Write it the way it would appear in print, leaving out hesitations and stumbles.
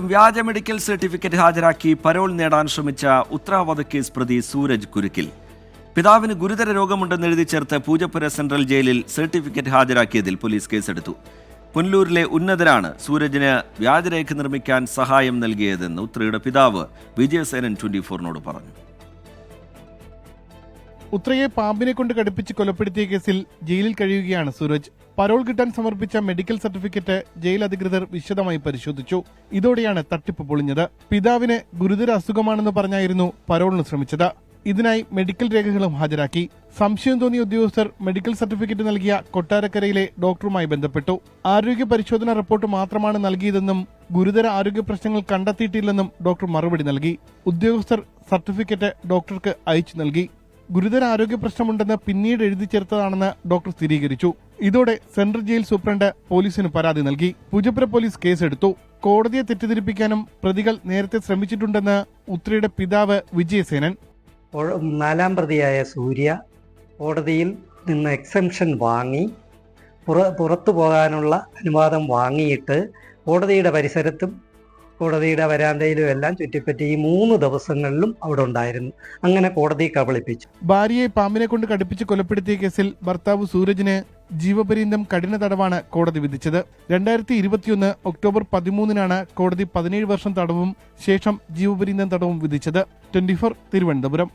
വ്യാജ medical certificate ഹാജരാക്കി parole നേടാൻ ശ്രമിച്ച ഉത്തരവാദക്കേസ് പ്രതി സൂരജ് കുരുക്കിൽ. പിതാവിന് ഗുരുതര രോഗമുണ്ടെന്ന് എഴുതി ചേർത്ത് പൂജപ്പുര സെൻട്രൽ ജയിലിൽ സർട്ടിഫിക്കറ്റ് ഹാജരാക്കിയതിൽ പോലീസ് കേസെടുത്തു. പുനലൂരിലെ ഉന്നതരാണ് സൂരജിന് വ്യാജരേഖ നിർമ്മിക്കാൻ സഹായം നൽകിയതെന്ന് ഉത്രയുടെ പിതാവ് വിജയസേനൻ 24-നോട് പറഞ്ഞു. ഉത്രയെ പാമ്പിനെ കൊണ്ട് കടുപ്പിച്ച് കൊലപ്പെടുത്തിയ കേസിൽ ജയിലിൽ കഴിയുകയാണ് സൂരജ്. പരോൾ കിട്ടാൻ സമർപ്പിച്ച മെഡിക്കൽ സർട്ടിഫിക്കറ്റ് ജയിൽ അധികൃതർ വിശദമായി പരിശോധിച്ചു. ഇതോടെയാണ് തട്ടിപ്പ് പൊളിഞ്ഞത്. പിതാവിന് ഗുരുതര അസുഖമാണെന്ന് പറഞ്ഞായിരുന്നു പരോളിന് ശ്രമിച്ചത്. ഇതിനായി മെഡിക്കൽ രേഖകളും ഹാജരാക്കി. സംശയം തോന്നിയ ഉദ്യോഗസ്ഥർ മെഡിക്കൽ സർട്ടിഫിക്കറ്റ് നൽകിയ കൊട്ടാരക്കരയിലെ ഡോക്ടറുമായി ബന്ധപ്പെട്ടു. ആരോഗ്യ പരിശോധനാ റിപ്പോർട്ട് മാത്രമാണ് നൽകിയതെന്നും ഗുരുതര ആരോഗ്യ പ്രശ്നങ്ങൾ കണ്ടെത്തിയിട്ടില്ലെന്നും ഡോക്ടർ മറുപടി നൽകി. ഉദ്യോഗസ്ഥർ സർട്ടിഫിക്കറ്റ് ഡോക്ടർക്ക് അയച്ചു നൽകി. ഗുരുതര ആരോഗ്യ പ്രശ്നമുണ്ടെന്ന് പിന്നീട് എഴുതി ചേർത്തതാണെന്ന് ഡോക്ടർ സ്ഥിരീകരിച്ചു. ഇതോടെ സെൻട്രൽ ജയിൽ സൂപ്രണ്ട് പോലീസിന് പരാതി നൽകി. പൂജപ്പുര പോലീസ് കേസെടുത്തു. കോടതിയെ തെറ്റിദ്ധരിപ്പിക്കാനും പ്രതികൾ നേരത്തെ ശ്രമിച്ചിട്ടുണ്ടെന്ന് ഉത്രയുടെ പിതാവ് വിജയസേനൻ. 4-ാം പ്രതിയായ സൂര്യ കോടതിയിൽ നിന്ന് എക്സംഷൻ വാങ്ങി പുറത്തു പോകാനുള്ള അനുവാദം വാങ്ങിയിട്ട് കോടതിയുടെ പരിസരത്തും കോടതിയുടെ വരാന്തയിലും എല്ലാം ചുറ്റിപ്പറ്റി ഈ 3 ദിവസങ്ങളിലും അവിടെ ഉണ്ടായിരുന്നു. അങ്ങനെ കോടതി കബളിപ്പിച്ചു. ഭാര്യയെ പാമ്പിനെ കൊണ്ട് കടുപ്പിച്ച് കൊലപ്പെടുത്തിയ കേസിൽ ഭർത്താവ് സൂരജിന് ജീവപര്യന്തം കഠിന തടവാണ് കോടതി വിധിച്ചത്. 2021 ഒക്ടോബർ 13-നാണ് കോടതി 17 വർഷം തടവും ശേഷം ജീവപര്യന്തം തടവും വിധിച്ചത്. 24 തിരുവനന്തപുരം.